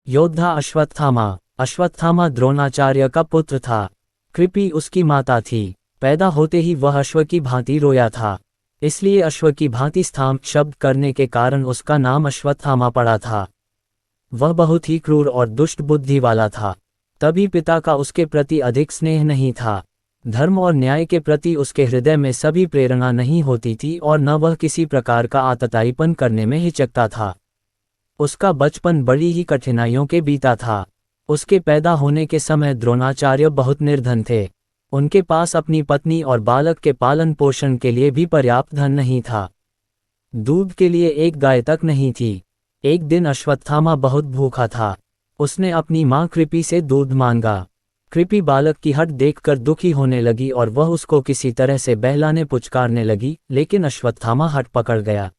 योद्धा अश्वत्थामा। अश्वत्थामा द्रोणाचार्य का पुत्र था। कृपि उसकी माता थी। पैदा होते ही वह अश्व की भांति रोया था, इसलिए अश्व की भांति स्थाम शब्द करने के कारण उसका नाम अश्वत्थामा पड़ा था। वह बहुत ही क्रूर और दुष्ट बुद्धि वाला था, तभी पिता का उसके प्रति अधिक स्नेह नहीं था। धर्म और न्याय के प्रति उसके हृदय में सभी प्रेरणा नहीं होती थी और न वह किसी प्रकार का आतताईपन करने में हिचकता था। उसका बचपन बड़ी ही कठिनाइयों के बीता था। उसके पैदा होने के समय द्रोणाचार्य बहुत निर्धन थे। उनके पास अपनी पत्नी और बालक के पालन पोषण के लिए भी पर्याप्त धन नहीं था। दूध के लिए एक गाय तक नहीं थी। एक दिन अश्वत्थामा बहुत भूखा था। उसने अपनी मां कृपि से दूध मांगा। कृपि बालक की हट देखकर दुखी होने लगी और वह उसको किसी तरह से बहलाने पुचकारने लगी, लेकिन अश्वत्थामा हट पकड़ गया।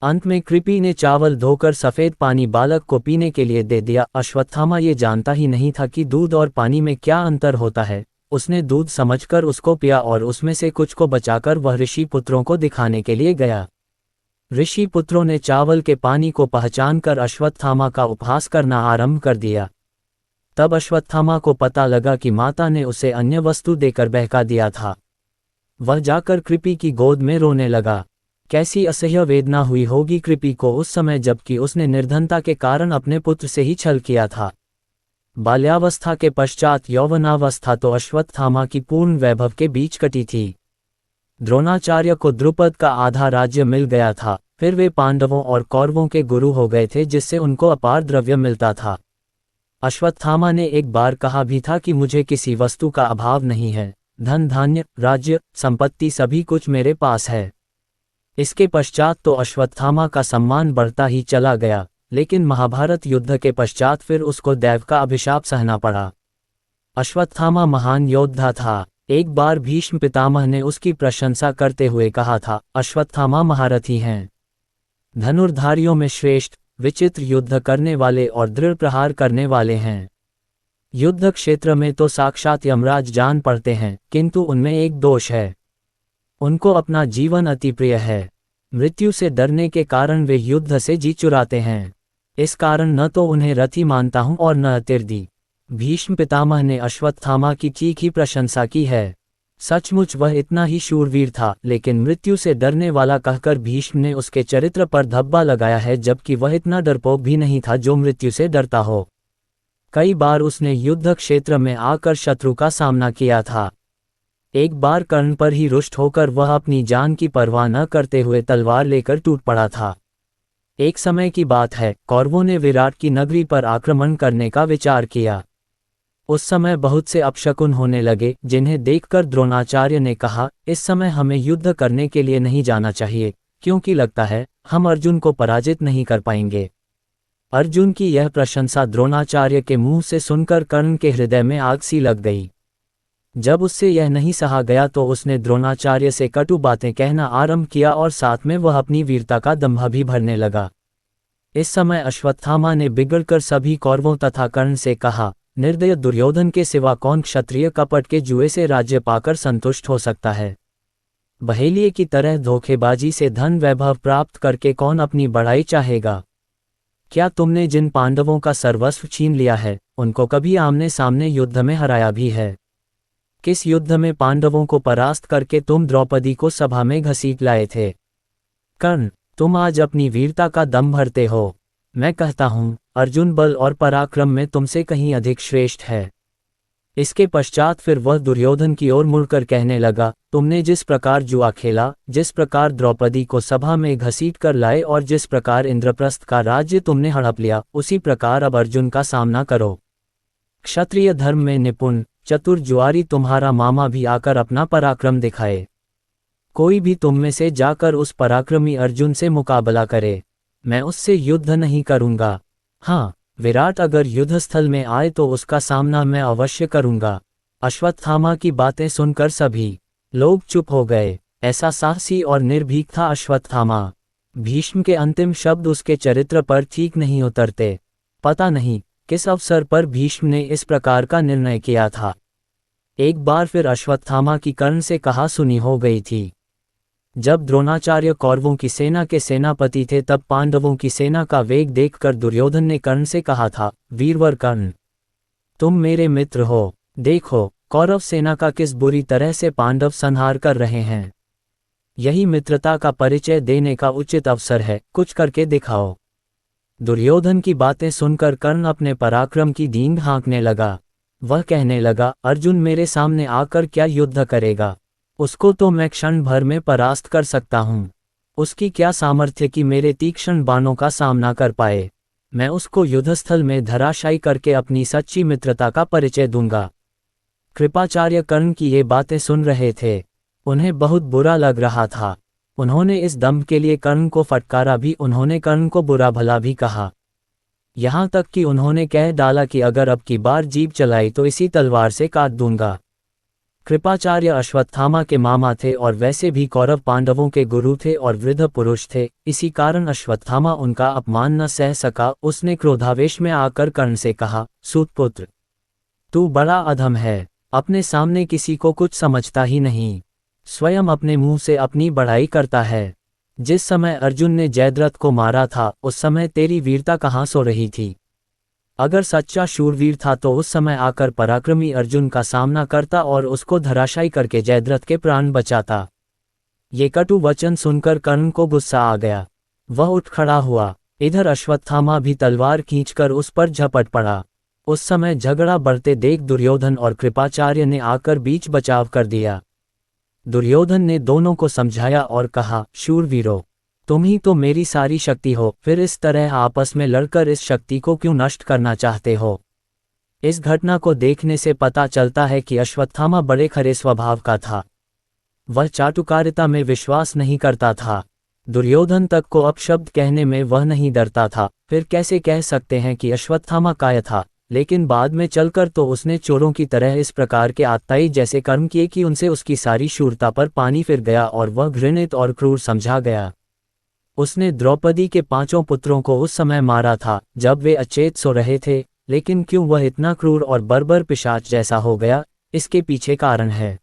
अंत में कृपि ने चावल धोकर सफ़ेद पानी बालक को पीने के लिए दे दिया। अश्वत्थामा ये जानता ही नहीं था कि दूध और पानी में क्या अंतर होता है। उसने दूध समझकर उसको पिया और उसमें से कुछ को बचाकर वह ऋषि पुत्रों को दिखाने के लिए गया। ऋषि पुत्रों ने चावल के पानी को पहचानकर अश्वत्थामा का उपहास करना आरंभ कर दिया। तब अश्वत्थामा को पता लगा कि माता ने उसे अन्य वस्तु देकर बहका दिया था। वह जाकर कृपि की गोद में रोने लगा। कैसी असह्य वेदना हुई होगी कृपि को उस समय, जबकि उसने निर्धनता के कारण अपने पुत्र से ही छल किया था। बाल्यावस्था के पश्चात यौवनावस्था तो अश्वत्थामा की पूर्ण वैभव के बीच कटी थी। द्रोणाचार्य को द्रुपद का आधा राज्य मिल गया था, फिर वे पांडवों और कौरवों के गुरु हो गए थे, जिससे उनको अपार द्रव्य मिलता था। अश्वत्थामा ने एक बार कहा भी था कि मुझे किसी वस्तु का अभाव नहीं है, धन धान्य राज्य संपत्ति सभी कुछ मेरे पास है। इसके पश्चात तो अश्वत्थामा का सम्मान बढ़ता ही चला गया, लेकिन महाभारत युद्ध के पश्चात फिर उसको दैव का अभिशाप सहना पड़ा। अश्वत्थामा महान योद्धा था। एक बार भीष्म पितामह ने उसकी प्रशंसा करते हुए कहा था, अश्वत्थामा महारथी हैं, धनुर्धारियों में श्रेष्ठ, विचित्र युद्ध करने वाले और दृढ़ प्रहार करने वाले हैं। युद्ध क्षेत्र में तो साक्षात यमराज जान पड़ते हैं, किंतु उनमें एक दोष है, उनको अपना जीवन अति प्रिय है। मृत्यु से डरने के कारण वे युद्ध से जी चुराते हैं। इस कारण न तो उन्हें रथी मानता हूं और न अतिरथी। भीष्म पितामह ने अश्वत्थामा की तीखी प्रशंसा की है। सचमुच वह इतना ही शूरवीर था, लेकिन मृत्यु से डरने वाला कहकर भीष्म ने उसके चरित्र पर धब्बा लगाया है, जबकि वह इतना डरपोक भी नहीं था जो मृत्यु से डरता हो। कई बार उसने युद्ध क्षेत्र में आकर शत्रु का सामना किया था। एक बार कर्ण पर ही रुष्ट होकर वह अपनी जान की परवाह न करते हुए तलवार लेकर टूट पड़ा था। एक समय की बात है, कौरवों ने विराट की नगरी पर आक्रमण करने का विचार किया। उस समय बहुत से अपशकुन होने लगे, जिन्हें देखकर द्रोणाचार्य ने कहा, इस समय हमें युद्ध करने के लिए नहीं जाना चाहिए, क्योंकि लगता है हम अर्जुन को पराजित नहीं कर पाएंगे। अर्जुन की यह प्रशंसा द्रोणाचार्य के मुंह से सुनकर कर्ण के हृदय में आग सी लग गई। जब उससे यह नहीं सहा गया तो उसने द्रोणाचार्य से कटु बातें कहना आरंभ किया और साथ में वह अपनी वीरता का दंभ भी भरने लगा। इस समय अश्वत्थामा ने बिगड़कर सभी कौरवों तथा कर्ण से कहा, निर्दय दुर्योधन के सिवा कौन क्षत्रिय कपट के जुए से राज्य पाकर संतुष्ट हो सकता है? बहेलिये की तरह धोखेबाजी से धन वैभव प्राप्त करके कौन अपनी बढ़ाई चाहेगा? क्या तुमने जिन पांडवों का सर्वस्व छीन लिया है, उनको कभी आमने सामने युद्ध में हराया भी है? किस युद्ध में पांडवों को परास्त करके तुम द्रौपदी को सभा में घसीट लाए थे? कर्ण, तुम आज अपनी वीरता का दम भरते हो। मैं कहता हूँ, अर्जुन बल और पराक्रम में तुमसे कहीं अधिक श्रेष्ठ है। इसके पश्चात फिर वह दुर्योधन की ओर मुड़कर कहने लगा, तुमने जिस प्रकार जुआ खेला, जिस प्रकार द्रौपदी को सभा में घसीट कर लाए और जिस प्रकार इंद्रप्रस्थ का राज्य तुमने हड़प लिया, उसी प्रकार अब अर्जुन का सामना करो। क्षत्रिय धर्म में निपुण चतुर जुआरी तुम्हारा मामा भी आकर अपना पराक्रम दिखाए। कोई भी तुम में से जाकर उस पराक्रमी अर्जुन से मुकाबला करे। मैं उससे युद्ध नहीं करूंगा। हाँ, विराट अगर युद्धस्थल में आए तो उसका सामना मैं अवश्य करूंगा। अश्वत्थामा की बातें सुनकर सभी लोग चुप हो गए। ऐसा साहसी और निर्भीक था अश्वत्थामा। भीष्म के अंतिम शब्द उसके चरित्र पर ठीक नहीं उतरते। पता नहीं किस अवसर पर भीष्म ने इस प्रकार का निर्णय किया था। एक बार फिर अश्वत्थामा की कर्ण से कहा सुनी हो गई थी। जब द्रोणाचार्य कौरवों की सेना के सेनापति थे तब पांडवों की सेना का वेग देखकर दुर्योधन ने कर्ण से कहा था, वीरवर कर्ण, तुम मेरे मित्र हो, देखो कौरव सेना का किस बुरी तरह से पांडव संहार कर रहे हैं। यही मित्रता का परिचय देने का उचित अवसर है, कुछ करके दिखाओ। दुर्योधन की बातें सुनकर कर्ण अपने पराक्रम की दींग हाँकने लगा। वह कहने लगा, अर्जुन मेरे सामने आकर क्या युद्ध करेगा, उसको तो मैं क्षण भर में परास्त कर सकता हूँ। उसकी क्या सामर्थ्य कि मेरे तीक्ष्ण बाणों का सामना कर पाए। मैं उसको युद्धस्थल में धराशायी करके अपनी सच्ची मित्रता का परिचय दूंगा। कृपाचार्य कर्ण की ये बातें सुन रहे थे। उन्हें बहुत बुरा लग रहा था। उन्होंने इस दंभ के लिए कर्ण को फटकारा भी, उन्होंने कर्ण को बुरा भला भी कहा। यहाँ तक कि उन्होंने कह डाला कि अगर अब की बार जीभ चलाई तो इसी तलवार से काट दूंगा। कृपाचार्य अश्वत्थामा के मामा थे और वैसे भी कौरव पांडवों के गुरु थे और वृद्ध पुरुष थे, इसी कारण अश्वत्थामा उनका अपमान न सह सका। उसने क्रोधावेश में आकर कर्ण से कहा, सूतपुत्र, तू बड़ा अधम है, अपने सामने किसी को कुछ समझता ही नहीं, स्वयं अपने मुंह से अपनी बड़ाई करता है। जिस समय अर्जुन ने जयद्रथ को मारा था उस समय तेरी वीरता कहाँ सो रही थी। अगर सच्चा शूरवीर था तो उस समय आकर पराक्रमी अर्जुन का सामना करता और उसको धराशायी करके जयद्रथ के प्राण बचाता। ये कटु वचन सुनकर कर्ण को गुस्सा आ गया। वह उठ खड़ा हुआ। इधर अश्वत्थामा भी तलवार खींचकर उस पर झपट पड़ा। उस समय झगड़ा बढ़ते देख दुर्योधन और कृपाचार्य ने आकर बीच बचाव कर दिया। दुर्योधन ने दोनों को समझाया और कहा, शूरवीरों, तुम ही तो मेरी सारी शक्ति हो, फिर इस तरह आपस में लड़कर इस शक्ति को क्यों नष्ट करना चाहते हो। इस घटना को देखने से पता चलता है कि अश्वत्थामा बड़े खरे स्वभाव का था। वह चाटुकारिता में विश्वास नहीं करता था। दुर्योधन तक को अपशब्द कहने में वह नहीं डरता था। फिर कैसे कह सकते हैं कि अश्वत्थामा काय था, लेकिन बाद में चलकर तो उसने चोरों की तरह इस प्रकार के आत्ताई जैसे कर्म किए कि उनसे उसकी सारी शूरता पर पानी फिर गया और वह घृणित और क्रूर समझा गया। उसने द्रौपदी के 5 पुत्रों को उस समय मारा था जब वे अचेत सो रहे थे, लेकिन क्यों वह इतना क्रूर और बर्बर पिशाच जैसा हो गया, इसके पीछे कारण है।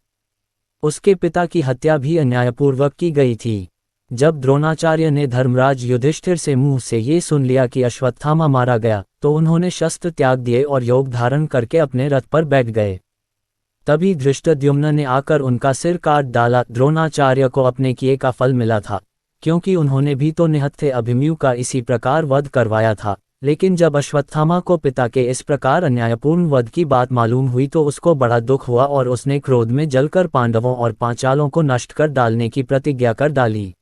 उसके पिता की हत्या भी अन्यायपूर्वक की गई थी। जब द्रोणाचार्य ने धर्मराज युधिष्ठिर से मुंह से ये सुन लिया कि अश्वत्थामा मारा गया तो उन्होंने शस्त्र त्याग दिए और योग धारण करके अपने रथ पर बैठ गए। तभी धृष्टद्युम्न ने आकर उनका सिर काट डाला। द्रोणाचार्य को अपने किए का फल मिला था, क्योंकि उन्होंने भी तो निहत्थे अभिमन्यु का इसी प्रकार वध करवाया था। लेकिन जब अश्वत्थामा को पिता के इस प्रकार अन्यायपूर्ण वध की बात मालूम हुई तो उसको बड़ा दुख हुआ और उसने क्रोध में जलकर पांडवों और पांचालों को नष्ट कर डालने की प्रतिज्ञा कर डाली।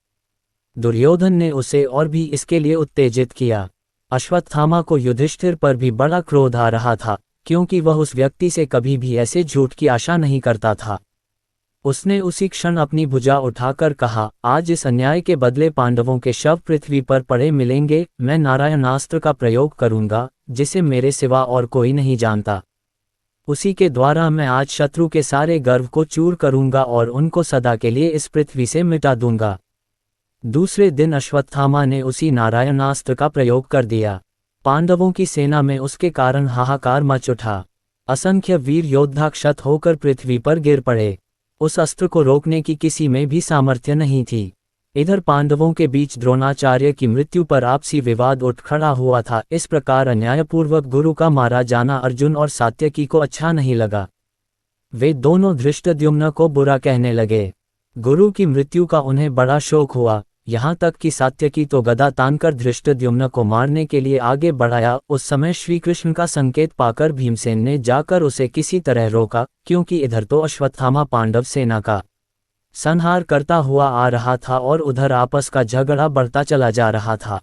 दुर्योधन ने उसे और भी इसके लिए उत्तेजित किया। अश्वत्थामा को युधिष्ठिर पर भी बड़ा क्रोध आ रहा था, क्योंकि वह उस व्यक्ति से कभी भी ऐसे झूठ की आशा नहीं करता था। उसने उसी क्षण अपनी भुजा उठाकर कहा, आज इस अन्याय के बदले पांडवों के शव पृथ्वी पर पड़े मिलेंगे। मैं नारायणास्त्र का प्रयोग करूंगा, जिसे मेरे सिवा और कोई नहीं जानता। उसी के द्वारा मैं आज शत्रु के सारे गर्व को चूर करूंगा और उनको सदा के लिए इस पृथ्वी से मिटा दूंगा। दूसरे दिन अश्वत्थामा ने उसी नारायणास्त्र का प्रयोग कर दिया। पांडवों की सेना में उसके कारण हाहाकार मच उठा। असंख्य वीर योद्धा क्षत होकर पृथ्वी पर गिर पड़े। उस अस्त्र को रोकने की किसी में भी सामर्थ्य नहीं थी। इधर पांडवों के बीच द्रोणाचार्य की मृत्यु पर आपसी विवाद उठ खड़ा हुआ था। इस प्रकार अन्यायपूर्वक गुरु का मारा जाना अर्जुन और सात्यकी को अच्छा नहीं लगा। वे दोनों धृष्टद्युम्न को बुरा कहने लगे। गुरु की मृत्यु का उन्हें बड़ा शोक हुआ, यहाँ तक कि सात्यकी तो गदा तानकर धृष्टद्युम्न को मारने के लिए आगे बढ़ाया। उस समय श्री कृष्ण का संकेत पाकर भीमसेन ने जाकर उसे किसी तरह रोका, क्योंकि इधर तो अश्वत्थामा पांडव सेना का संहार करता हुआ आ रहा था और उधर आपस का झगड़ा बढ़ता चला जा रहा था।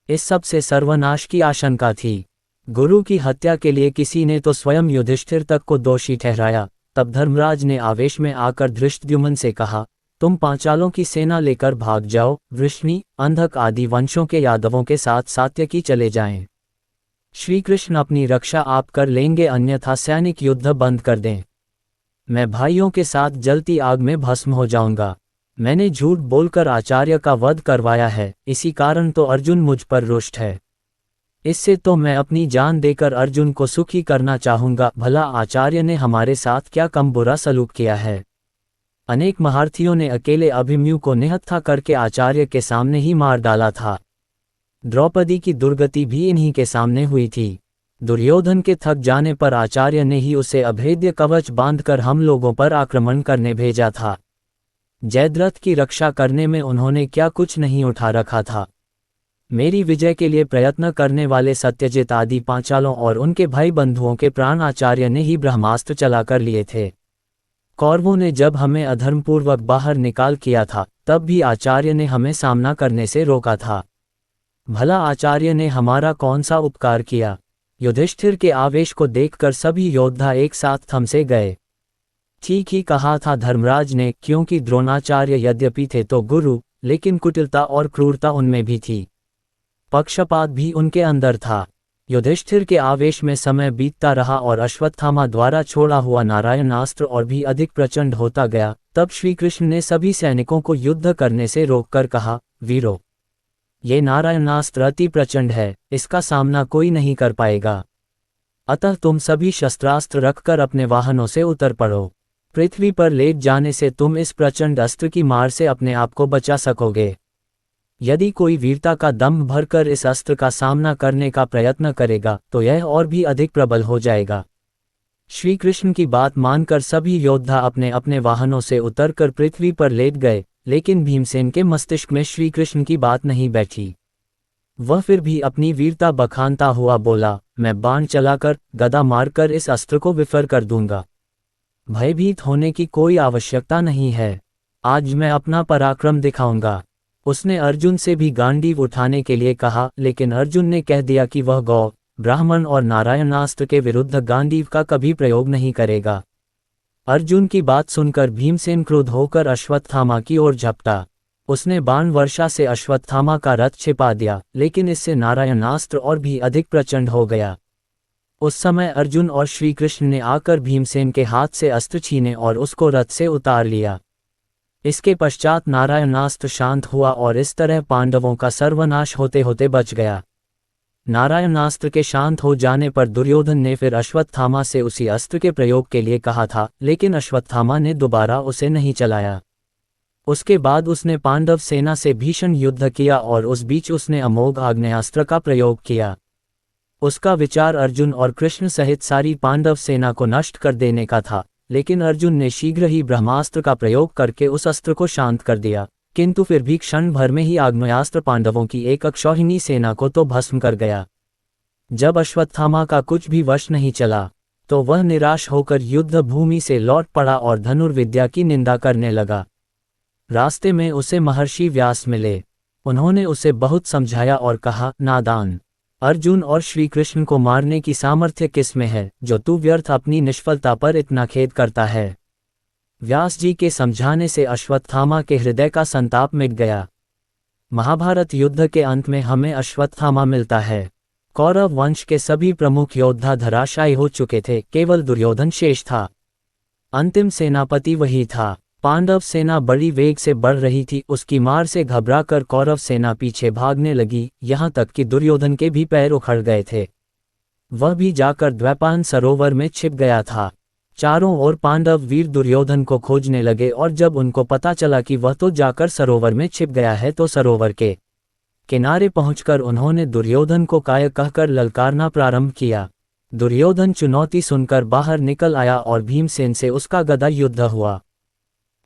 इस सब से सर्वनाश की आशंका थी। गुरु की हत्या के लिए किसी ने तो स्वयं युधिष्ठिर तक को दोषी ठहराया। तब धर्मराज ने आवेश में आकर धृष्टद्युम्न से कहा, तुम पांचालों की सेना लेकर भाग जाओ, वृष्णि, अंधक आदि वंशों के यादवों के साथ सात्यकी चले जाएं। श्री कृष्ण अपनी रक्षा आप कर लेंगे, अन्यथा सैनिक युद्ध बंद कर दें। मैं भाइयों के साथ जलती आग में भस्म हो जाऊंगा। मैंने झूठ बोलकर आचार्य का वध करवाया है, इसी कारण तो अर्जुन मुझ पर रुष्ट है। इससे तो मैं अपनी जान देकर अर्जुन को सुखी करना चाहूंगा। भला आचार्य ने हमारे साथ क्या कम बुरा सलूक किया है। अनेक महारथियों ने अकेले अभिमन्यु को निहत्था करके आचार्य के सामने ही मार डाला था। द्रौपदी की दुर्गति भी इन्हीं के सामने हुई थी। दुर्योधन के थक जाने पर आचार्य ने ही उसे अभेद्य कवच बांधकर हम लोगों पर आक्रमण करने भेजा था। जयद्रथ की रक्षा करने में उन्होंने क्या कुछ नहीं उठा रखा था। मेरी विजय के लिए प्रयत्न करने वाले सत्यजित आदि पांचालों और उनके भाई बंधुओं के प्राण आचार्य ने ही ब्रह्मास्त्र चलाकर लिए थे। कौरवों ने जब हमें अधर्मपूर्वक बाहर निकाल किया था, तब भी आचार्य ने हमें सामना करने से रोका था। भला आचार्य ने हमारा कौन सा उपकार किया? युधिष्ठिर के आवेश को देखकर सभी योद्धा एक साथ थमसे गए। ठीक ही कहा था धर्मराज ने, क्योंकि द्रोणाचार्य यद्यपि थे तो गुरु, लेकिन कुटिलता और क्रूरता उनमें भी थी। पक्षपात भी उनके अंदर था। युधिष्ठिर के आवेश में समय बीतता रहा और अश्वत्थामा द्वारा छोड़ा हुआ नारायणास्त्र और भी अधिक प्रचंड होता गया। तब श्रीकृष्ण ने सभी सैनिकों को युद्ध करने से रोककर कहा, वीरों, ये नारायणास्त्र अति प्रचंड है, इसका सामना कोई नहीं कर पाएगा। अतः तुम सभी शस्त्रास्त्र रखकर अपने वाहनों से उतर पड़ो। पृथ्वी पर लेट जाने से तुम इस प्रचंड अस्त्र की मार से अपने आप को बचा सकोगे। यदि कोई वीरता का दम्भ भरकर इस अस्त्र का सामना करने का प्रयत्न करेगा तो यह और भी अधिक प्रबल हो जाएगा। श्री कृष्ण की बात मानकर सभी योद्धा अपने अपने वाहनों से उतरकर पृथ्वी पर लेट गए, लेकिन भीमसेन के मस्तिष्क में श्री कृष्ण की बात नहीं बैठी। वह फिर भी अपनी वीरता बखानता हुआ बोला, मैं बाण चलाकर, गदा मारकर इस अस्त्र को विफर कर दूंगा। भयभीत होने की कोई आवश्यकता नहीं है, आज मैं अपना पराक्रम दिखाऊंगा। उसने अर्जुन से भी गांडीव उठाने के लिए कहा, लेकिन अर्जुन ने कह दिया कि वह गौ, ब्राह्मण और नारायणास्त्र के विरुद्ध गांडीव का कभी प्रयोग नहीं करेगा। अर्जुन की बात सुनकर भीमसेन क्रुद्ध होकर अश्वत्थामा की ओर झपटा। उसने बाण वर्षा से अश्वत्थामा का रथ छिपा दिया, लेकिन इससे नारायणास्त्र और भी अधिक प्रचंड हो गया। उस समय अर्जुन और श्री कृष्ण ने आकर भीमसेन के हाथ से अस्त्र छीने और उसको रथ से उतार लिया। इसके पश्चात नारायणास्त्र शांत हुआ और इस तरह पांडवों का सर्वनाश होते होते बच गया। नारायणास्त्र के शांत हो जाने पर दुर्योधन ने फिर अश्वत्थामा से उसी अस्त्र के प्रयोग के लिए कहा था, लेकिन अश्वत्थामा ने दोबारा उसे नहीं चलाया। उसके बाद उसने पांडव सेना से भीषण युद्ध किया और उस बीच उसने अमोघ आग्नेयास्त्र का प्रयोग किया। उसका विचार अर्जुन और कृष्ण सहित सारी पांडव सेना को नष्ट कर देने का था, लेकिन अर्जुन ने शीघ्र ही ब्रह्मास्त्र का प्रयोग करके उस अस्त्र को शांत कर दिया, किंतु फिर भी क्षण भर में ही आग्नेयास्त्र पांडवों की एक अक्षौहिणी सेना को तो भस्म कर गया। जब अश्वत्थामा का कुछ भी वश नहीं चला, तो वह निराश होकर युद्ध भूमि से लौट पड़ा और धनुर्विद्या की निंदा करने लगा। रास्ते में उसे महर्षि व्यास मिले। उन्होंने उसे बहुत समझाया और कहा, नादान, अर्जुन और श्री कृष्ण को मारने की सामर्थ्य किसमें है, जो तू व्यर्थ अपनी निष्फलता पर इतना खेद करता है। व्यास जी के समझाने से अश्वत्थामा के हृदय का संताप मिट गया। महाभारत युद्ध के अंत में हमें अश्वत्थामा मिलता है। कौरव वंश के सभी प्रमुख योद्धा धराशायी हो चुके थे, केवल दुर्योधन शेष था। अंतिम सेनापति वही था। पांडव सेना बड़ी वेग से बढ़ रही थी। उसकी मार से घबराकर कौरव सेना पीछे भागने लगी, यहाँ तक कि दुर्योधन के भी पैर उखड़ गए थे। वह भी जाकर द्वैपायन सरोवर में छिप गया था। चारों ओर पांडव वीर दुर्योधन को खोजने लगे और जब उनको पता चला कि वह तो जाकर सरोवर में छिप गया है, तो सरोवर के किनारे पहुंचकर उन्होंने दुर्योधन को काय कहकर ललकारना प्रारंभ किया। दुर्योधन चुनौती सुनकर बाहर निकल आया और भीमसेन से उसका गदा युद्ध हुआ।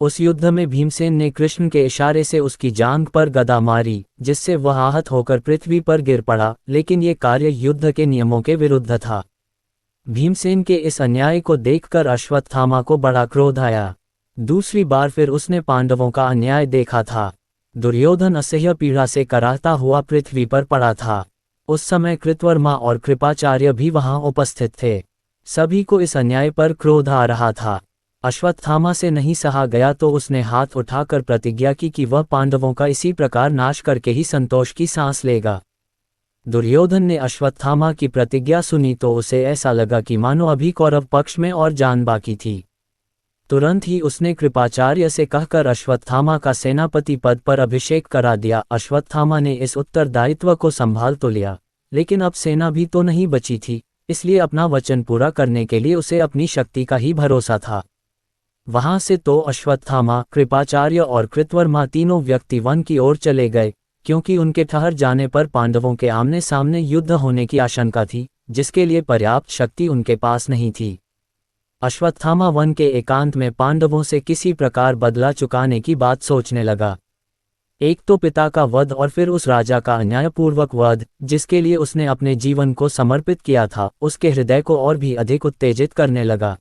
उस युद्ध में भीमसेन ने कृष्ण के इशारे से उसकी जांघ पर गदा मारी, जिससे वह आहत होकर पृथ्वी पर गिर पड़ा, लेकिन ये कार्य युद्ध के नियमों के विरुद्ध था। भीमसेन के इस अन्याय को देखकर अश्वत्थामा को बड़ा क्रोध आया। दूसरी बार फिर उसने पांडवों का अन्याय देखा था। दुर्योधन असह्य पीड़ा से कराहता हुआ पृथ्वी पर पड़ा था। उस समय कृतवर्मा और कृपाचार्य भी वहां उपस्थित थे। सभी को इस अन्याय पर क्रोध आ रहा था। अश्वत्थामा से नहीं सहा गया तो उसने हाथ उठाकर प्रतिज्ञा की कि वह पांडवों का इसी प्रकार नाश करके ही संतोष की सांस लेगा। दुर्योधन ने अश्वत्थामा की प्रतिज्ञा सुनी तो उसे ऐसा लगा कि मानो अभी कौरव पक्ष में और जान बाकी थी। तुरंत ही उसने कृपाचार्य से कहकर अश्वत्थामा का सेनापति पद पर अभिषेक करा दिया। अश्वत्थामा ने इस उत्तरदायित्व को संभाल तो लिया, लेकिन अब सेना भी तो नहीं बची थी, इसलिए अपना वचन पूरा करने के लिए उसे अपनी शक्ति का ही भरोसा था। वहां से तो अश्वत्थामा, कृपाचार्य और कृतवर्मा तीनों व्यक्ति वन की ओर चले गए, क्योंकि उनके ठहर जाने पर पांडवों के आमने सामने युद्ध होने की आशंका थी, जिसके लिए पर्याप्त शक्ति उनके पास नहीं थी। अश्वत्थामा वन के एकांत में पांडवों से किसी प्रकार बदला चुकाने की बात सोचने लगा। एक तो पिता का वध और फिर उस राजा का अन्यायपूर्वक वध, जिसके लिए उसने अपने जीवन को समर्पित किया था, उसके हृदय को और भी अधिक उत्तेजित करने लगा।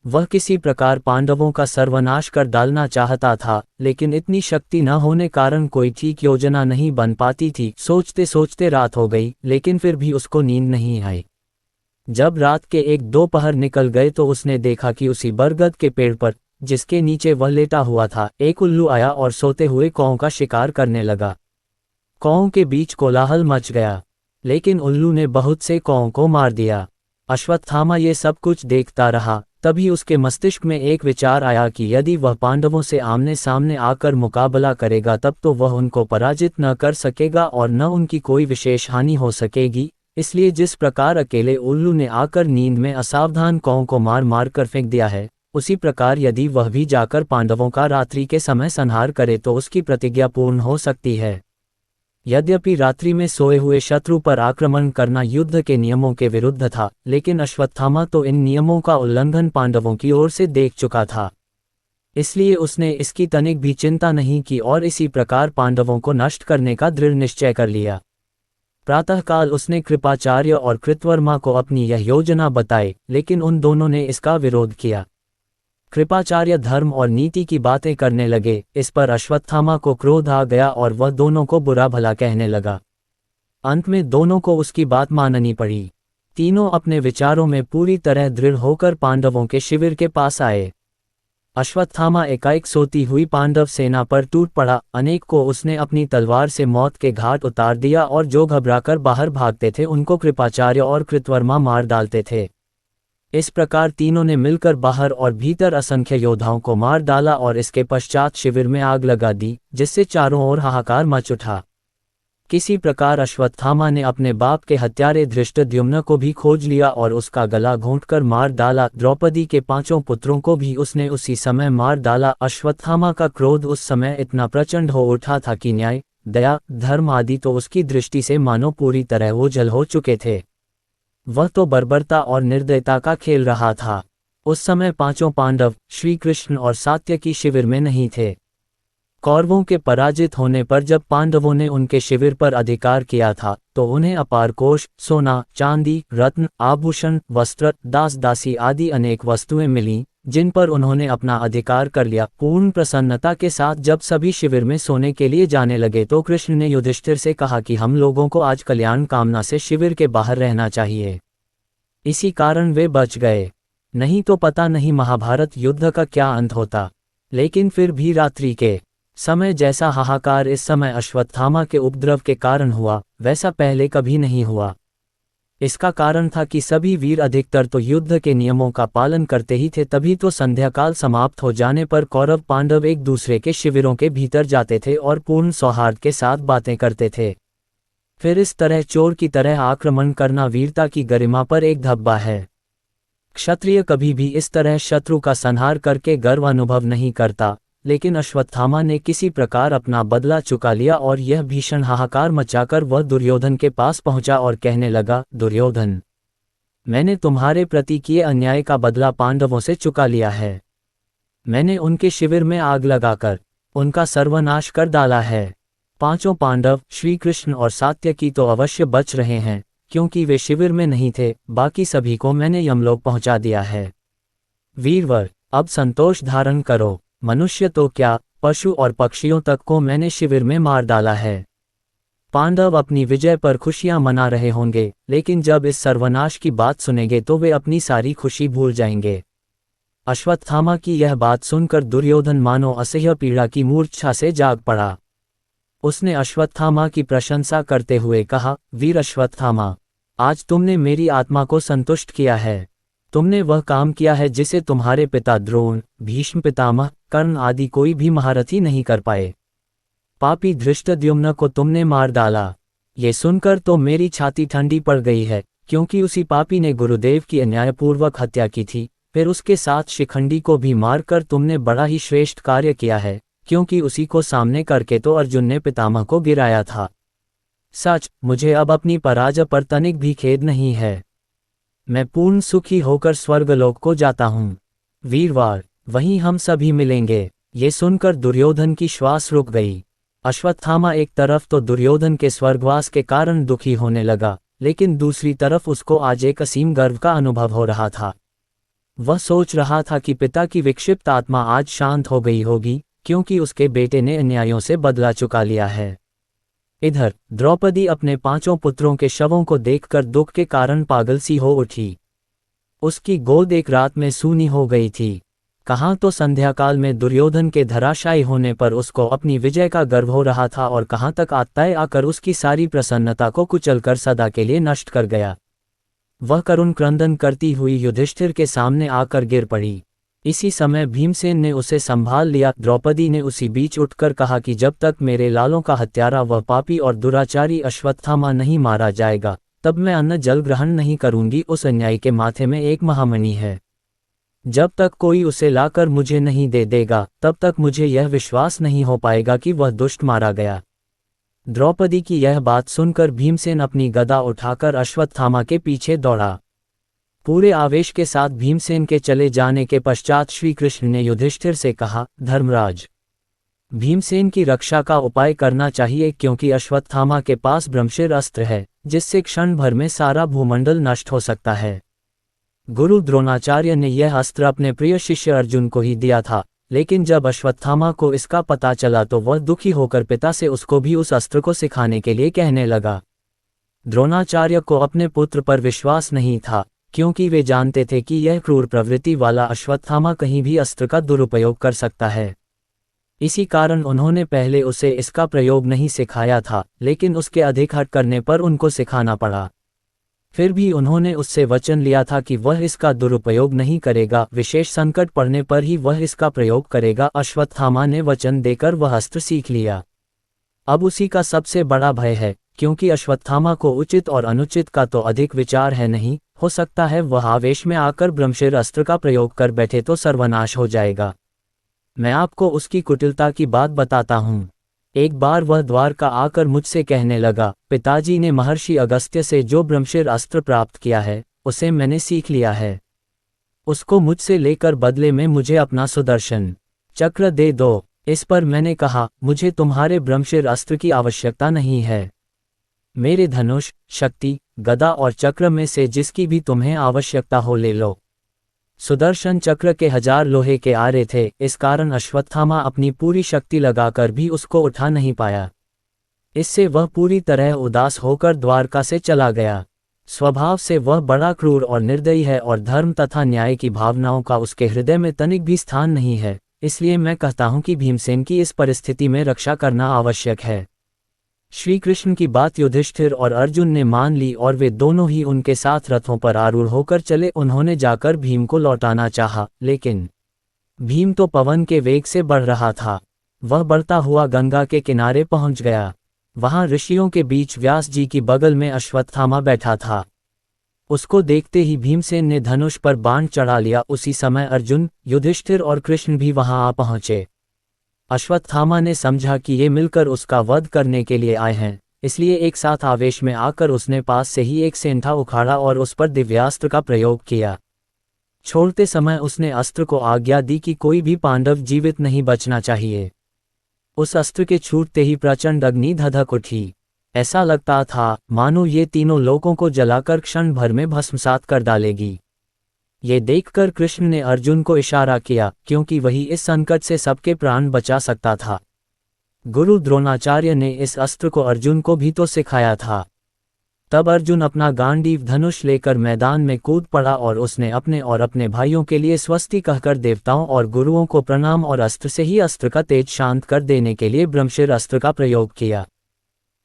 वह किसी प्रकार पांडवों का सर्वनाश कर डालना चाहता था, लेकिन इतनी शक्ति न होने कारण कोई ठीक योजना नहीं बन पाती थी। सोचते सोचते रात हो गई, लेकिन फिर भी उसको नींद नहीं आई। जब रात के 1-2 पहर निकल गए तो उसने देखा कि उसी बरगद के पेड़ पर, जिसके नीचे वह लेटा हुआ था, एक उल्लू आया और सोते हुए कौओं का शिकार करने लगा। कौओं के बीच कोलाहल मच गया, लेकिन उल्लू ने बहुत से कौओं को मार दिया। अश्वत्थामा ये सब कुछ देखता रहा। तभी उसके मस्तिष्क में एक विचार आया कि यदि वह पांडवों से आमने सामने आकर मुकाबला करेगा तब तो वह उनको पराजित न कर सकेगा और न उनकी कोई विशेष हानि हो सकेगी। इसलिए जिस प्रकार अकेले उल्लू ने आकर नींद में असावधान कौओं को मार मार कर फेंक दिया है, उसी प्रकार यदि वह भी जाकर पांडवों का रात्रि के समय संहार करे तो उसकी प्रतिज्ञा पूर्ण हो सकती है। यद्यपि रात्रि में सोए हुए शत्रु पर आक्रमण करना युद्ध के नियमों के विरुद्ध था, लेकिन अश्वत्थामा तो इन नियमों का उल्लंघन पांडवों की ओर से देख चुका था। इसलिए उसने इसकी तनिक भी चिंता नहीं की और इसी प्रकार पांडवों को नष्ट करने का दृढ़ निश्चय कर लिया। प्रातःकाल उसने कृपाचार्य और कृतवर्मा को अपनी यह योजना बताई, लेकिन उन दोनों ने इसका विरोध किया। कृपाचार्य धर्म और नीति की बातें करने लगे। इस पर अश्वत्थामा को क्रोध आ गया और वह दोनों को बुरा भला कहने लगा। अंत में दोनों को उसकी बात माननी पड़ी। तीनों अपने विचारों में पूरी तरह दृढ़ होकर पांडवों के शिविर के पास आए। अश्वत्थामा एकाएक सोती हुई पांडव सेना पर टूट पड़ा। अनेक को उसने अपनी तलवार से मौत के घाट उतार दिया और जो घबराकर बाहर भागते थे उनको कृपाचार्य और कृतवर्मा मार डालते थे। इस प्रकार तीनों ने मिलकर बाहर और भीतर असंख्य योद्धाओं को मार डाला और इसके पश्चात शिविर में आग लगा दी, जिससे चारों ओर हाहाकार मच उठा। किसी प्रकार अश्वत्थामा ने अपने बाप के हत्यारे धृष्टद्युम्न को भी खोज लिया और उसका गला घोंटकर मार डाला। द्रौपदी के 5 पुत्रों को भी उसने उसी समय मार डाला। अश्वत्थामा का क्रोध उस समय इतना प्रचंड हो उठा था कि न्याय, दया, धर्म आदि तो उसकी दृष्टि से मानो पूरी तरह ओझल हो चुके थे। वह तो बर्बरता और निर्दयता का खेल रहा था। उस समय 5 पांडव, श्री कृष्ण और सात्यकी शिविर में नहीं थे। कौरवों के पराजित होने पर जब पांडवों ने उनके शिविर पर अधिकार किया था, तो उन्हें अपार कोष, सोना, चांदी, रत्न, आभूषण, वस्त्र, दास दासी आदि अनेक वस्तुएं मिलीं, जिन पर उन्होंने अपना अधिकार कर लिया। पूर्ण प्रसन्नता के साथ जब सभी शिविर में सोने के लिए जाने लगे तो कृष्ण ने युधिष्ठिर से कहा कि हम लोगों को आज कल्याण कामना से शिविर के बाहर रहना चाहिए। इसी कारण वे बच गए, नहीं तो पता नहीं महाभारत युद्ध का क्या अंत होता। लेकिन फिर भी रात्रि के समय जैसा हाहाकार इस समय अश्वत्थामा के उपद्रव के कारण हुआ, वैसा पहले कभी नहीं हुआ। इसका कारण था कि सभी वीर अधिकतर तो युद्ध के नियमों का पालन करते ही थे। तभी तो संध्याकाल समाप्त हो जाने पर कौरव पांडव एक दूसरे के शिविरों के भीतर जाते थे और पूर्ण सौहार्द के साथ बातें करते थे। फिर इस तरह चोर की तरह आक्रमण करना वीरता की गरिमा पर एक धब्बा है। क्षत्रिय कभी भी इस तरह शत्रु का संहार करके गर्व अनुभव नहीं करता, लेकिन अश्वत्थामा ने किसी प्रकार अपना बदला चुका लिया और यह भीषण हाहाकार मचाकर वह दुर्योधन के पास पहुंचा और कहने लगा, दुर्योधन, मैंने तुम्हारे प्रति किए अन्याय का बदला पांडवों से चुका लिया है। मैंने उनके शिविर में आग लगाकर उनका सर्वनाश कर डाला है। 5 पांडव, श्री कृष्ण और सात्यकी तो अवश्य बच रहे हैं, क्योंकि वे शिविर में नहीं थे। बाकी सभी को मैंने यमलोक पहुंचा दिया है। वीरवर, अब संतोष धारण करो। मनुष्य तो क्या, पशु और पक्षियों तक को मैंने शिविर में मार डाला है। पांडव अपनी विजय पर खुशियां मना रहे होंगे, लेकिन जब इस सर्वनाश की बात सुनेंगे तो वे अपनी सारी खुशी भूल जाएंगे। अश्वत्थामा की यह बात सुनकर दुर्योधन मानो असह्य पीड़ा की मूर्छा से जाग पड़ा। उसने अश्वत्थामा की प्रशंसा करते हुए कहा, वीर अश्वत्थामा, आज तुमने मेरी आत्मा को संतुष्ट किया है। तुमने वह काम किया है जिसे तुम्हारे पिता द्रोण, भीष्म पितामह, कर्ण आदि कोई भी महारथी नहीं कर पाए। पापी धृष्टद्युम्न को तुमने मार डाला। ये सुनकर तो मेरी छाती ठंडी पड़ गई है, क्योंकि उसी पापी ने गुरुदेव की अन्यायपूर्वक हत्या की थी। फिर उसके साथ शिखंडी को भी मारकर तुमने बड़ा ही श्रेष्ठ कार्य किया है, क्योंकि उसी को सामने करके तो अर्जुन ने पितामह को गिराया था। सच, मुझे अब अपनी पराजय पर तनिक भी खेद नहीं है। मैं पूर्ण सुखी होकर स्वर्गलोक को जाता हूँ। वीरवार, वहीं हम सभी मिलेंगे। ये सुनकर दुर्योधन की श्वास रुक गई। अश्वत्थामा एक तरफ तो दुर्योधन के स्वर्गवास के कारण दुखी होने लगा, लेकिन दूसरी तरफ उसको आज एक असीम गर्व का अनुभव हो रहा था। वह सोच रहा था कि पिता की विक्षिप्त आत्मा आज शांत हो गई होगी, क्योंकि उसके बेटे ने अन्यायों से बदला चुका लिया है। इधर द्रौपदी अपने 5 पुत्रों के शवों को देखकर दुख के कारण पागल सी हो उठी। उसकी गोद एक रात में सूनी हो गई थी। कहाँ तो संध्याकाल में दुर्योधन के धराशायी होने पर उसको अपनी विजय का गर्व हो रहा था, और कहाँ तक आत्ताएं आकर उसकी सारी प्रसन्नता को कुचलकर सदा के लिए नष्ट कर गया। वह करुण क्रंदन करती हुई युधिष्ठिर के सामने आकर गिर पड़ी। इसी समय भीमसेन ने उसे संभाल लिया। द्रौपदी ने उसी बीच उठकर कहा कि जब तक मेरे लालों का हत्यारा वह पापी और दुराचारी अश्वत्थामा नहीं मारा जाएगा, तब मैं अन्न जल ग्रहण नहीं करूंगी। उस अन्यायी के माथे में एक महामणि है। जब तक कोई उसे लाकर मुझे नहीं दे देगा, तब तक मुझे यह विश्वास नहीं हो पाएगा कि वह दुष्ट मारा गया। द्रौपदी की यह बात सुनकर भीमसेन अपनी गदा उठाकर अश्वत्थामा के पीछे दौड़ा। पूरे आवेश के साथ भीमसेन के चले जाने के पश्चात श्री कृष्ण ने युधिष्ठिर से कहा, धर्मराज, भीमसेन की रक्षा का उपाय करना चाहिए, क्योंकि अश्वत्थामा के पास ब्रह्मशिर अस्त्र है, जिससे क्षण भर में सारा भूमंडल नष्ट हो सकता है। गुरु द्रोणाचार्य ने यह अस्त्र अपने प्रिय शिष्य अर्जुन को ही दिया था, लेकिन जब अश्वत्थामा को इसका पता चला तो वह दुखी होकर पिता से उसको भी उस अस्त्र को सिखाने के लिए कहने लगा। द्रोणाचार्य को अपने पुत्र पर विश्वास नहीं था, क्योंकि वे जानते थे कि यह क्रूर प्रवृत्ति वाला अश्वत्थामा कहीं भी अस्त्र का दुरुपयोग कर सकता है। इसी कारण उन्होंने पहले उसे इसका प्रयोग नहीं सिखाया था, लेकिन उसके अधिक हट करने पर उनको सिखाना पड़ा। फिर भी उन्होंने उससे वचन लिया था कि वह इसका दुरुपयोग नहीं करेगा, विशेष संकट पड़ने पर ही वह इसका प्रयोग करेगा। अश्वत्थामा ने वचन देकर वह अस्त्र सीख लिया। अब उसी का सबसे बड़ा भय है, क्योंकि अश्वत्थामा को उचित और अनुचित का तो अधिक विचार है नहीं। हो सकता है वह आवेश में आकर ब्रह्मशिर अस्त्र का प्रयोग कर बैठे तो सर्वनाश हो जाएगा। मैं आपको उसकी कुटिलता की बात बताता हूँ। एक बार वह द्वारका आकर मुझसे कहने लगा, पिताजी ने महर्षि अगस्त्य से जो ब्रह्मशिर अस्त्र प्राप्त किया है, उसे मैंने सीख लिया है। उसको मुझसे लेकर बदले में मुझे अपना सुदर्शन चक्र दे दो। इस पर मैंने कहा, मुझे तुम्हारे ब्रह्मशिर अस्त्र की आवश्यकता नहीं है। मेरे धनुष, शक्ति, गदा और चक्र में से जिसकी भी तुम्हें आवश्यकता हो ले लो। सुदर्शन चक्र के 1000 लोहे के आरे थे, इस कारण अश्वत्थामा अपनी पूरी शक्ति लगाकर भी उसको उठा नहीं पाया। इससे वह पूरी तरह उदास होकर द्वारका से चला गया। स्वभाव से वह बड़ा क्रूर और निर्दयी है, और धर्म तथा न्याय की भावनाओं का उसके हृदय में तनिक भी स्थान नहीं है। इसलिए मैं कहता हूं कि भीमसेन की इस परिस्थिति में रक्षा करना आवश्यक है। श्री कृष्ण की बात युधिष्ठिर और अर्जुन ने मान ली, और वे दोनों ही उनके साथ रथों पर आरूढ़ होकर चले। उन्होंने जाकर भीम को लौटाना चाहा, लेकिन भीम तो पवन के वेग से बढ़ रहा था। वह बढ़ता हुआ गंगा के किनारे पहुंच गया। वहां ऋषियों के बीच व्यास जी की बगल में अश्वत्थामा बैठा था। उसको देखते ही भीमसेन ने धनुष पर बाण चढ़ा लिया। उसी समय अर्जुन, युधिष्ठिर और कृष्ण भी वहां आ पहुंचे। अश्वत्थामा ने समझा कि ये मिलकर उसका वध करने के लिए आए हैं, इसलिए एक साथ आवेश में आकर उसने पास से ही एक सेंधा उखाड़ा और उस पर दिव्यास्त्र का प्रयोग किया। छोड़ते समय उसने अस्त्र को आज्ञा दी कि कोई भी पांडव जीवित नहीं बचना चाहिए। उस अस्त्र के छूटते ही प्रचंड अग्नि धधक उठी। ऐसा लगता था मानो ये तीनों लोगों को जलाकर क्षण भर में भस्मसात कर डालेगी। ये देखकर कृष्ण ने अर्जुन को इशारा किया, क्योंकि वही इस संकट से सबके प्राण बचा सकता था। गुरु द्रोणाचार्य ने इस अस्त्र को अर्जुन को भी तो सिखाया था। तब अर्जुन अपना गांडीव धनुष लेकर मैदान में कूद पड़ा, और उसने अपने और अपने भाइयों के लिए स्वस्ति कहकर देवताओं और गुरुओं को प्रणाम और अस्त्र से ही अस्त्र का तेज शांत कर देने के लिए ब्रह्मशिर अस्त्र का प्रयोग किया।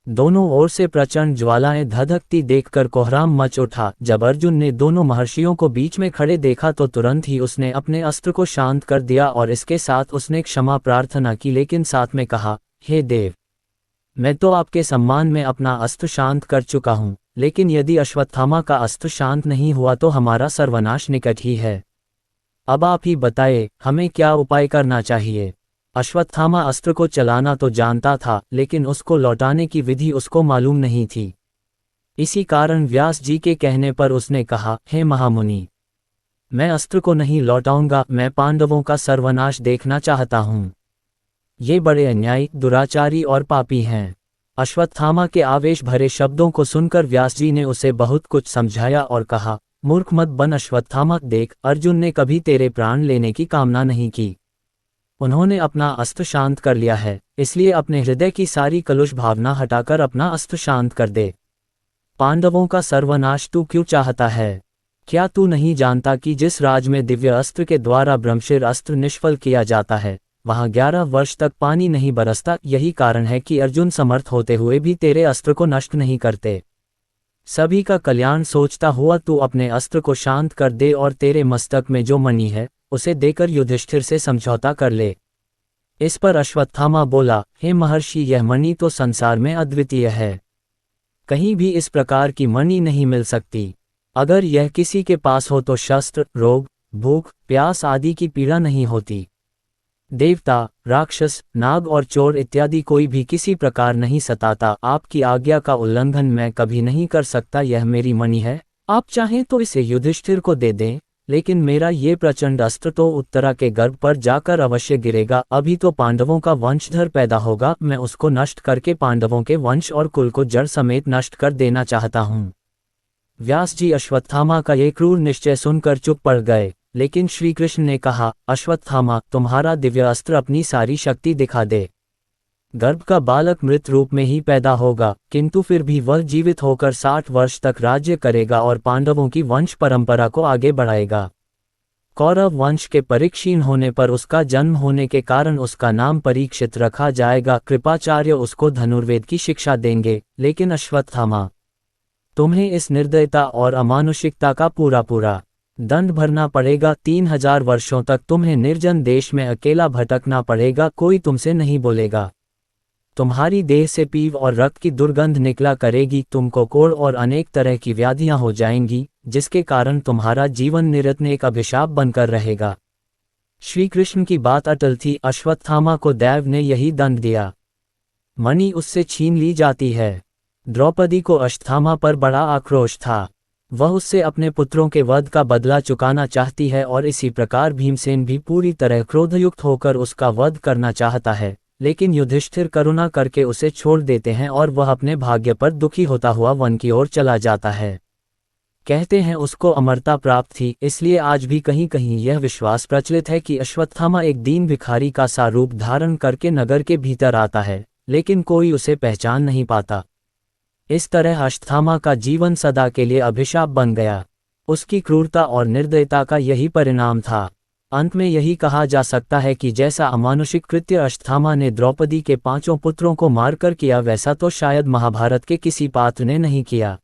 दोनों ओर से प्रचंड ज्वालाएं धधकती देखकर कोहराम मच उठा। जब अर्जुन ने दोनों महर्षियों को बीच में खड़े देखा तो तुरंत ही उसने अपने अस्त्र को शांत कर दिया, और इसके साथ उसने क्षमा प्रार्थना की, लेकिन साथ में कहा, हे देव, मैं तो आपके सम्मान में अपना अस्त्र शांत कर चुका हूँ, लेकिन यदि अश्वत्थामा का अस्त्र शांत नहीं हुआ तो हमारा सर्वनाश निकट ही है। अब आप ही बताए, हमें क्या उपाय करना चाहिए। अश्वत्थामा अस्त्र को चलाना तो जानता था, लेकिन उसको लौटाने की विधि उसको मालूम नहीं थी। इसी कारण व्यास जी के कहने पर उसने कहा, हे महामुनि, मैं अस्त्र को नहीं लौटाऊंगा, मैं पांडवों का सर्वनाश देखना चाहता हूं। ये बड़े अन्यायी, दुराचारी और पापी हैं। अश्वत्थामा के आवेश भरे शब्दों को सुनकर व्यास जी ने उसे बहुत कुछ समझाया और कहा, मूर्ख मत बन अश्वत्थामा, देख, अर्जुन ने कभी तेरे प्राण लेने की कामना नहीं की। उन्होंने अपना अस्त्र शांत कर लिया है, इसलिए अपने हृदय की सारी कलुष भावना हटाकर अपना अस्त्र शांत कर दे। पांडवों का सर्वनाश तू क्यों चाहता है? क्या तू नहीं जानता कि जिस राज में दिव्य अस्त्र के द्वारा ब्रह्मशिर अस्त्र निष्फल किया जाता है, वहां 11 वर्ष तक पानी नहीं बरसता। यही कारण है कि अर्जुन समर्थ होते हुए भी तेरे अस्त्र को नष्ट नहीं करते। सभी का कल्याण सोचता हुआ तू अपने अस्त्र को शांत कर दे और तेरे मस्तक में जो मणि है उसे देकर युधिष्ठिर से समझौता कर ले। इस पर अश्वत्थामा बोला, हे महर्षि, यह मणि तो संसार में अद्वितीय है, कहीं भी इस प्रकार की मणि नहीं मिल सकती। अगर यह किसी के पास हो तो शस्त्र, रोग, भूख, प्यास आदि की पीड़ा नहीं होती। देवता, राक्षस, नाग और चोर इत्यादि कोई भी किसी प्रकार नहीं सताता। आपकी आज्ञा का उल्लंघन मैं कभी नहीं कर सकता। यह मेरी मणि है, आप चाहें तो इसे युधिष्ठिर को दे दें, लेकिन मेरा ये प्रचंड अस्त्र तो उत्तरा के गर्भ पर जाकर अवश्य गिरेगा। अभी तो पांडवों का वंशधर पैदा होगा, मैं उसको नष्ट करके पांडवों के वंश और कुल को जड़ समेत नष्ट कर देना चाहता हूँ। व्यास जी अश्वत्थामा का ये क्रूर निश्चय सुनकर चुप पड़ गए, लेकिन श्री कृष्ण ने कहा, अश्वत्थामा, तुम्हारा दिव्य अस्त्र अपनी सारी शक्ति दिखा दे। गर्भ का बालक मृत रूप में ही पैदा होगा, किंतु फिर भी वह जीवित होकर 60 वर्ष तक राज्य करेगा और पांडवों की वंश परंपरा को आगे बढ़ाएगा। कौरव वंश के परिक्षीण होने पर उसका जन्म होने के कारण उसका नाम परीक्षित रखा जाएगा। कृपाचार्य उसको धनुर्वेद की शिक्षा देंगे। लेकिन अश्वत्थामा, तुम्हें इस निर्दयता और अमानुषिकता का पूरा दंड भरना पड़ेगा। 3000 वर्षों तक तुम्हें निर्जन देश में अकेला भटकना पड़ेगा, कोई तुमसे नहीं बोलेगा। तुम्हारी देह से पीव और रक्त की दुर्गंध निकला करेगी, तुमको कोढ़ और अनेक तरह की व्याधियां हो जाएंगी, जिसके कारण तुम्हारा जीवन निरंतर एक अभिशाप बनकर रहेगा। श्री कृष्ण की बात अटल थी। अश्वत्थामा को दैव ने यही दंड दिया। मणि उससे छीन ली जाती है। द्रौपदी को अश्वत्थामा पर बड़ा आक्रोश था। वह उससे अपने पुत्रों के वध का बदला चुकाना चाहती है और इसी प्रकार भीमसेन भी पूरी तरह क्रोधयुक्त होकर उसका वध करना चाहता है, लेकिन युधिष्ठिर करुणा करके उसे छोड़ देते हैं और वह अपने भाग्य पर दुखी होता हुआ वन की ओर चला जाता है। कहते हैं उसको अमरता प्राप्त थी, इसलिए आज भी कहीं कहीं यह विश्वास प्रचलित है कि अश्वत्थामा एक दीन भिखारी का सा रूप धारण करके नगर के भीतर आता है, लेकिन कोई उसे पहचान नहीं पाता। इस तरह अश्वत्थामा का जीवन सदा के लिए अभिशाप बन गया। उसकी क्रूरता और निर्दयता का यही परिणाम था। अंत में यही कहा जा सकता है कि जैसा अमानुषिक कृत्य अश्वत्थामा ने द्रौपदी के 5 पुत्रों को मारकर किया, वैसा तो शायद महाभारत के किसी पात्र ने नहीं किया।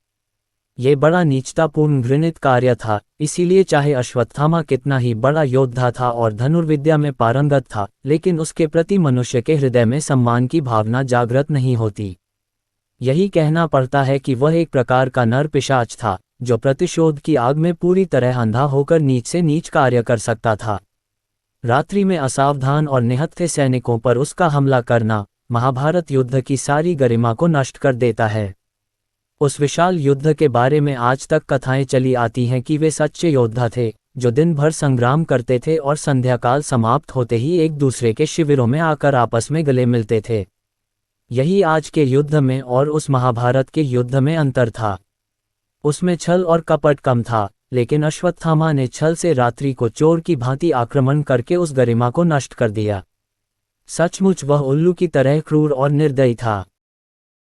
ये बड़ा नीचतापूर्ण घृणित कार्य था। इसीलिए चाहे अश्वत्थामा कितना ही बड़ा योद्धा था और धनुर्विद्या में पारंगत था, लेकिन उसके प्रति मनुष्य के हृदय में सम्मान की भावना जागृत नहीं होती। यही कहना पड़ता है कि वह एक प्रकार का नर पिशाच था, जो प्रतिशोध की आग में पूरी तरह अंधा होकर नीच से नीच कार्य कर सकता था। रात्रि में असावधान और निहत्थे सैनिकों पर उसका हमला करना महाभारत युद्ध की सारी गरिमा को नष्ट कर देता है। उस विशाल युद्ध के बारे में आज तक कथाएं चली आती हैं कि वे सच्चे योद्धा थे, जो दिन भर संग्राम करते थे और संध्याकाल समाप्त होते ही एक दूसरे के शिविरों में आकर आपस में गले मिलते थे। यही आज के युद्ध में और उस महाभारत के युद्ध में अंतर था। उसमें छल और कपट कम था, लेकिन अश्वत्थामा ने छल से रात्रि को चोर की भांति आक्रमण करके उस गरिमा को नष्ट कर दिया। सचमुच वह उल्लू की तरह क्रूर और निर्दयी था।